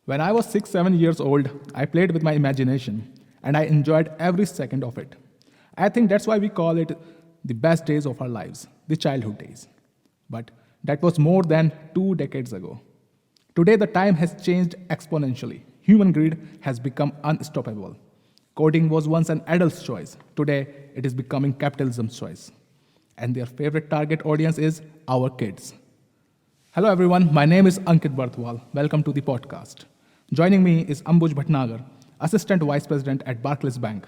When I was 6, 7 years old, I played with my imagination and I enjoyed every second of it. I think that's why we call it the best days of our lives, the childhood days. But that was more than 2 decades ago. Today, the time has changed exponentially. Human greed has become unstoppable. Coding was once an adult's choice. Today, it is becoming capitalism's choice. And their favorite target audience is our kids. Hello, everyone. My name is Ankit Barthwal. Welcome to the podcast. Joining me is Ambuj Bhatnagar, Assistant Vice President at Barclays Bank.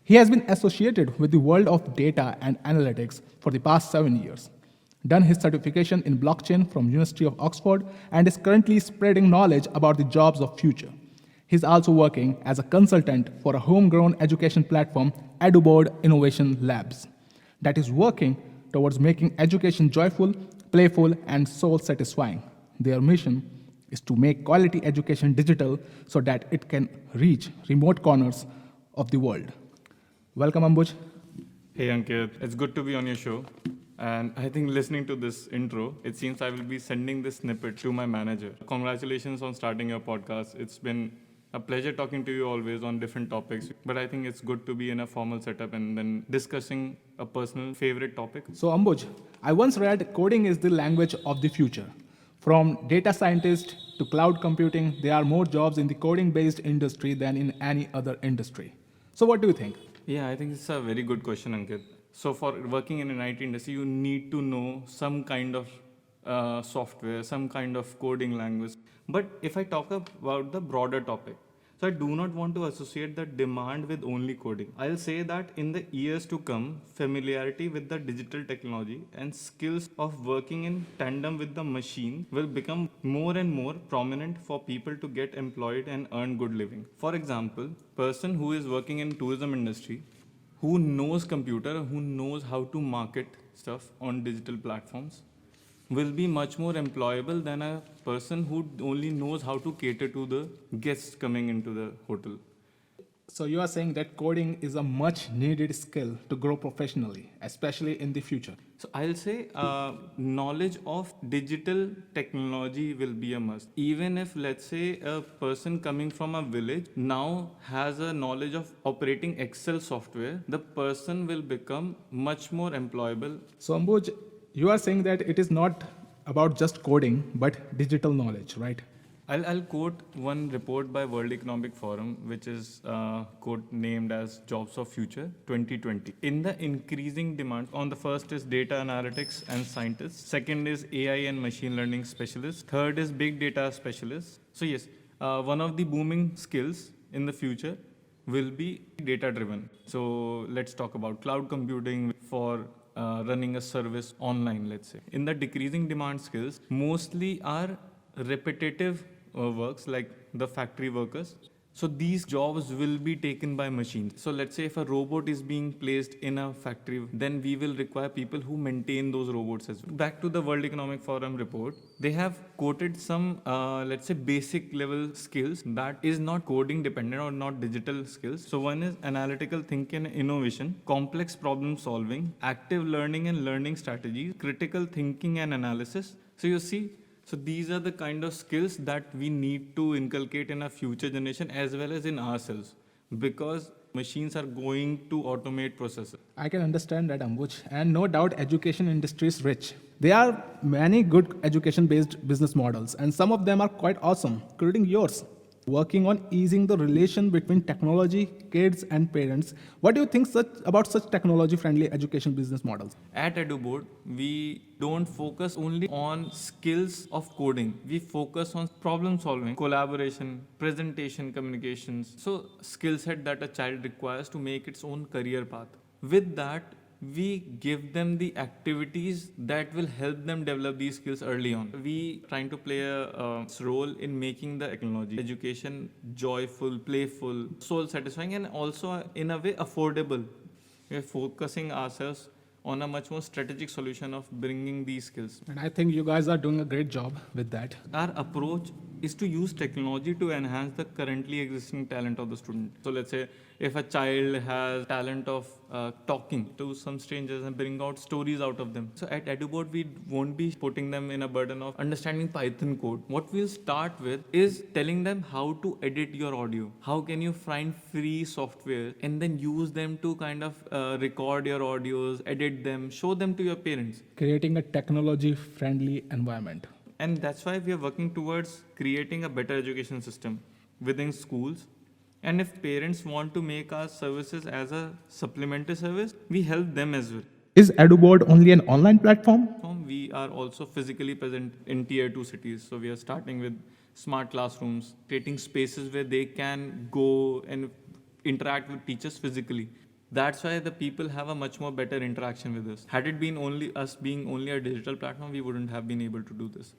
He has been associated with the world of data and analytics for the past 7 years, done his certification in blockchain from University of Oxford, and is currently spreading knowledge about the jobs of future. He's also working as a consultant for a homegrown education platform, EduBoard Innovation Labs, that is working towards making education joyful, playful, and soul satisfying. Their mission is to make quality education digital so that it can reach remote corners of the world. Welcome, Ambuj. Hey Ankit, it's good to be on your show. And I think listening to this intro, it seems I will be sending this snippet to my manager. Congratulations on starting your podcast. It's been a pleasure talking to you always on different topics. But I think it's good to be in a formal setup and then discussing a personal favorite topic. So, Ambuj, I once read coding is the language of the future. From data scientist to cloud computing, there are more jobs in the coding based industry than in any other industry. So, what do you think? Yeah, I think it's a very good question, Ankit. So for working in an IT industry, you need to know some kind of software, some kind of coding language. But if I talk about the broader topic, so I do not want to associate the demand with only coding. I'll say that in the years to come, familiarity with the digital technology and skills of working in tandem with the machine will become more and more prominent for people to get employed and earn good living. For example, person who is working in tourism industry, who knows computer, who knows how to market stuff on digital platforms, will be much more employable than a person who only knows how to cater to the guests coming into the hotel. So, you are saying that coding is a much needed skill to grow professionally, especially in the future. So I'll say knowledge of digital technology will be a must. Even if, let's say, a person coming from a village now has a knowledge of operating Excel software, the person will become much more employable. So, Ambuj, you are saying that it is not about just coding, but digital knowledge, right? I'll quote one report by World Economic Forum, which is quote named as Jobs of Future 2020. In the increasing demand, on the first is data analytics and scientists. Second is AI and machine learning specialists. Third is big data specialists. So yes, one of the booming skills in the future will be data driven. So let's talk about cloud computing for running a service online, let's say. In the decreasing demand skills, mostly are repetitive works like the factory workers. So these jobs will be taken by machines. So let's say if a robot is being placed in a factory, then we will require people who maintain those robots as well. Back to the World Economic Forum report, they have quoted some, let's say, basic level skills that is not coding dependent or not digital skills. So one is analytical thinking and innovation, complex problem solving, active learning and learning strategies, critical thinking and analysis. So you see, so these are the kind of skills that we need to inculcate in our future generation as well as in ourselves, because machines are going to automate processes. I can understand that, Ambuj, and no doubt education industry is rich. There are many good education-based business models, and some of them are quite awesome, including yours. Working on easing the relation between technology, kids, and parents. What do you think about such technology-friendly education business models? At EduBoard, we don't focus only on skills of coding. We focus on problem solving, collaboration, presentation, communications. So skill set that a child requires to make its own career path. With that, we give them the activities that will help them develop these skills early on. We trying to play a role in making the technology education joyful, playful, soul satisfying, and also in a way affordable. We are focusing ourselves on a much more strategic solution of bringing these skills. And I think you guys are doing a great job with that. Our approach is to use technology to enhance the currently existing talent of the student. So let's say if a child has talent of talking to some strangers and bring out stories out of them. So at EduBoard, we won't be putting them in a burden of understanding Python code. What we'll start with is telling them how to edit your audio. How can you find free software and then use them to kind of record your audios, edit them, show them to your parents. Creating a technology-friendly environment. And that's why we are working towards creating a better education system within schools. And if parents want to make our services as a supplementary service, we help them as well. Is EduBoard only an online platform? We are also physically present in tier 2 cities. So we are starting with smart classrooms, creating spaces where they can go and interact with teachers physically. That's why the people have a much more better interaction with us. Had it been only us being only a digital platform, we wouldn't have been able to do this.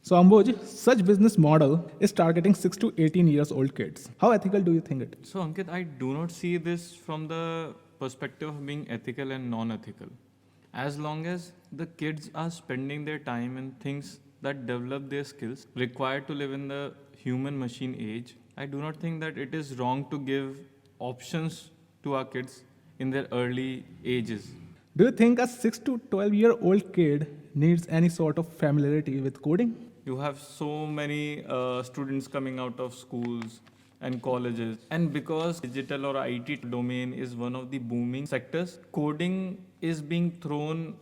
So Ambuj, such business model is targeting 6 to 18 years old kids. How ethical do you think it is? So Ankit, I do not see this from the perspective of being ethical and non-ethical. As long as the kids are spending their time in things that develop their skills required to live in the human machine age, I do not think that it is wrong to give options to our kids in their early ages. Do you think a 6 to 12-year-old kid needs any sort of familiarity with coding? You have so many students coming out of schools and colleges. And because digital or IT domain is one of the booming sectors, coding is being thrown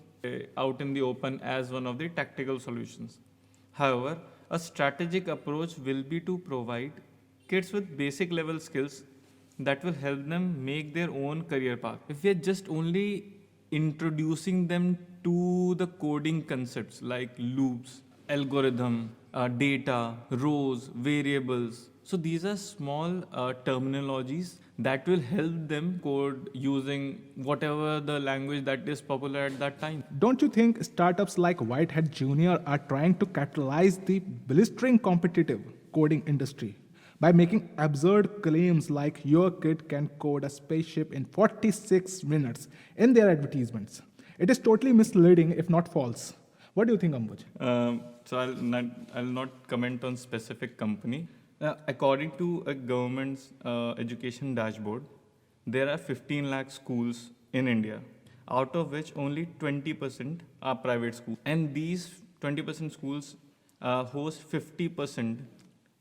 out in the open as one of the tactical solutions. However, a strategic approach will be to provide kids with basic level skills that will help them make their own career path. If we are just only introducing them to the coding concepts like loops, algorithm, data, rows, variables. So these are small terminologies that will help them code using whatever the language that is popular at that time. Don't you think startups like Whitehead Junior are trying to catalyze the blistering competitive coding industry by making absurd claims like your kid can code a spaceship in 46 minutes in their advertisements? It is totally misleading, if not false. What do you think, Ambuj? So I'll not comment on specific company. According to a government's education dashboard, there are 15 lakh schools in India, out of which only 20% are private schools. And these 20% schools host 50%,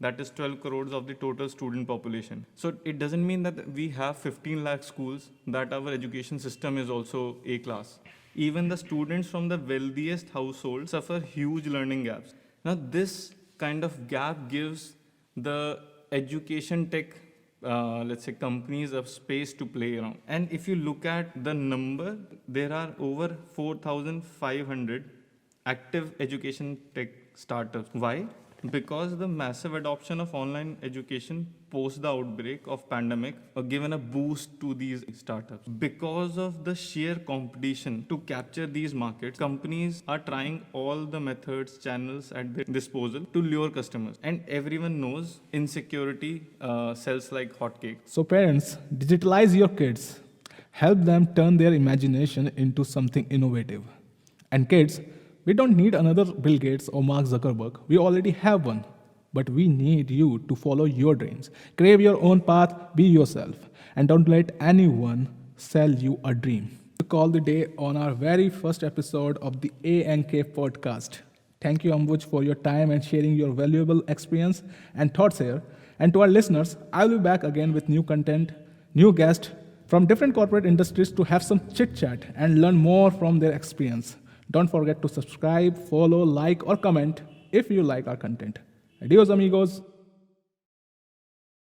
that is 12 crores of the total student population. So it doesn't mean that we have 15 lakh schools, that our education system is also A class. Even the students from the wealthiest households suffer huge learning gaps. Now, this kind of gap gives the education tech, let's say, companies a space to play around. And if you look at the number, there are over 4,500 active education tech startups. Why? Because the massive adoption of online education post the outbreak of pandemic given a boost to these startups. Because of the sheer competition to capture these markets, companies are trying all the methods, channels at their disposal to lure customers. And everyone knows insecurity sells like hotcakes. So parents, digitalize your kids. Help them turn their imagination into something innovative. And kids, we don't need another Bill Gates or Mark Zuckerberg. We already have one. But we need you to follow your dreams. Crave your own path, be yourself. And don't let anyone sell you a dream. To call the day on our very first episode of the A&K podcast. Thank you, Ambuj, for your time and sharing your valuable experience and thoughts here. And to our listeners, I'll be back again with new content, new guests from different corporate industries to have some chit-chat and learn more from their experience. Don't forget to subscribe, follow, like, or comment if you like our content. Adios, amigos.